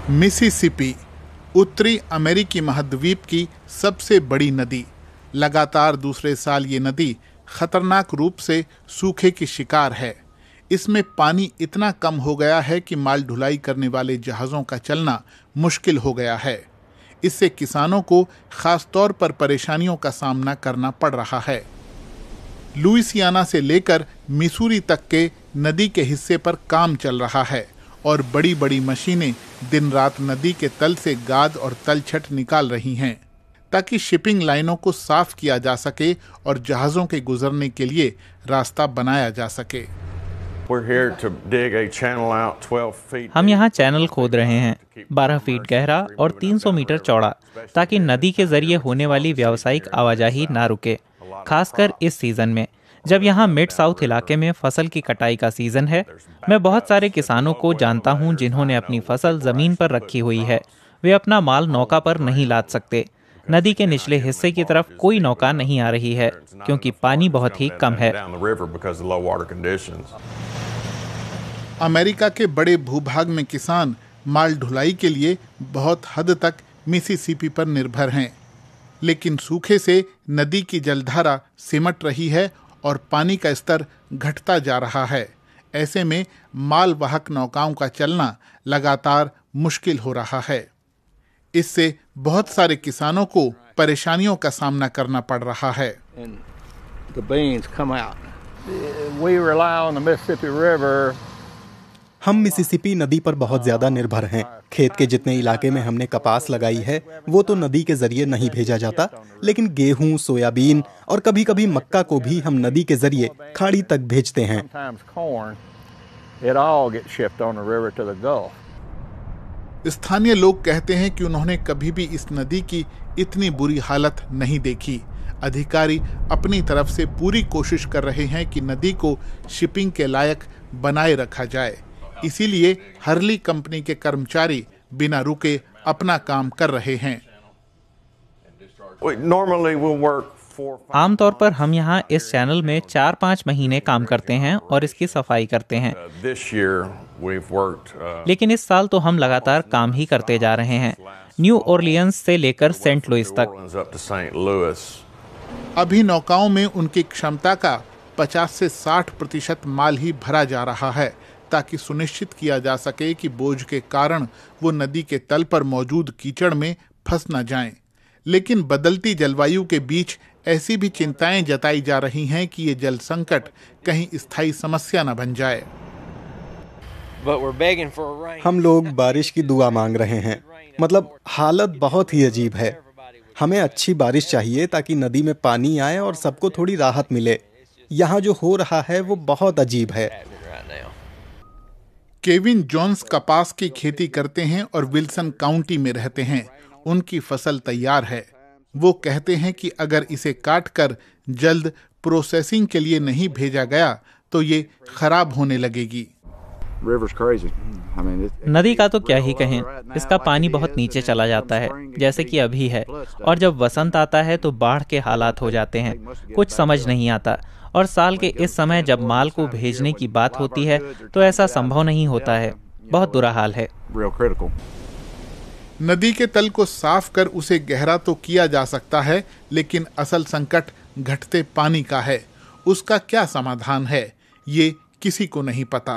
Mississippi उत्तरी अमेरिकी महाद्वीप की सबसे बड़ी नदी। लगातार दूसरे साल ये नदी खतरनाक रूप से सूखे की शिकार है। इसमें पानी इतना कम हो गया है कि माल ढुलाई करने वाले जहाज़ों का चलना मुश्किल हो गया है। इससे किसानों को खास तौर पर परेशानियों का सामना करना पड़ रहा है। लुइसियाना से लेकर मिसूरी तक के नदी के हिस्से पर काम चल रहा है और बड़ी बड़ी मशीनें दिन रात नदी के तल से गाद और तलछट निकाल रही हैं ताकि शिपिंग लाइनों को साफ किया जा सके और जहाज़ों के गुजरने के लिए रास्ता बनाया जा सके। हम यहाँ चैनल खोद रहे हैं 12 फीट गहरा और 300 मीटर चौड़ा, ताकि नदी के जरिए होने वाली व्यावसायिक आवाजाही ना रुके, खासकर इस सीजन में जब यहाँ मिड साउथ इलाके में फसल की कटाई का सीजन है। मैं बहुत सारे किसानों को जानता हूँ जिन्होंने अपनी फसल जमीन पर रखी हुई है। वे अपना माल नौका पर नहीं लाद सकते। नदी के निचले हिस्से की तरफ कोई नौका नहीं आ रही है क्योंकि पानी बहुत ही कम है। अमेरिका के बड़े भूभाग में किसान माल ढुलाई के लिए बहुत हद तक मिसिसिपी पर निर्भर हैं, लेकिन सूखे से नदी की जलधारा सिमट रही है और पानी का स्तर घटता जा रहा है। ऐसे में मालवाहक नौकाओं का चलना लगातार मुश्किल हो रहा है। इससे बहुत सारे किसानों को परेशानियों का सामना करना पड़ रहा है। हम मिसिसिपी नदी पर बहुत ज्यादा निर्भर हैं। खेत के जितने इलाके में हमने कपास लगाई है वो तो नदी के जरिए नहीं भेजा जाता, लेकिन गेहूं, सोयाबीन और कभी कभी मक्का को भी हम नदी के जरिए खाड़ी तक भेजते हैं। स्थानीय लोग कहते हैं कि उन्होंने कभी भी इस नदी की इतनी बुरी हालत नहीं देखी। अधिकारी अपनी तरफ से पूरी कोशिश कर रहे हैं कि नदी को शिपिंग के लायक बनाए रखा जाए। इसीलिए हर्ली कंपनी के कर्मचारी बिना रुके अपना काम कर रहे हैं। आमतौर पर हम यहाँ इस चैनल में 4-5 महीने काम करते हैं और इसकी सफाई करते हैं। लेकिन इस साल तो हम लगातार काम ही करते जा रहे हैं, न्यू ऑरलियंस से लेकर सेंट लुइस तक। अभी नौकाओं में उनकी क्षमता का 50 से 60% माल ही भरा जा रहा है ताकि सुनिश्चित किया जा सके कि बोझ के कारण वो नदी के तल पर मौजूद कीचड़ में फंस न जाएं। लेकिन बदलती जलवायु के बीच ऐसी भी चिंताएं जताई जा रही हैं कि ये जल संकट कहीं स्थायी समस्या न बन जाए। हम लोग बारिश की दुआ मांग रहे हैं। मतलब हालत बहुत ही अजीब है। हमें अच्छी बारिश चाहिए ताकि नदी में पानी आए और सबको थोड़ी राहत मिले। यहाँ जो हो रहा है वो बहुत अजीब है। केविन जॉन्स कपास की खेती करते हैं और विल्सन काउंटी में रहते हैं। उनकी फसल तैयार है। वो कहते हैं कि अगर इसे काटकर जल्द प्रोसेसिंग के लिए नहीं भेजा गया तो ये खराब होने लगेगी। नदी का तो क्या ही कहें, इसका पानी बहुत नीचे चला जाता है जैसे कि अभी है, और जब वसंत आता है तो बाढ़ के हालात हो जाते हैं। कुछ समझ नहीं आता, और साल के इस समय जब माल को भेजने की बात होती है तो ऐसा संभव नहीं होता है। बहुत बुरा हाल है। नदी के तल को साफ कर उसे गहरा तो किया जा सकता है, लेकिन असल संकट घटते पानी का है। उसका क्या समाधान है ये किसी को नहीं पता।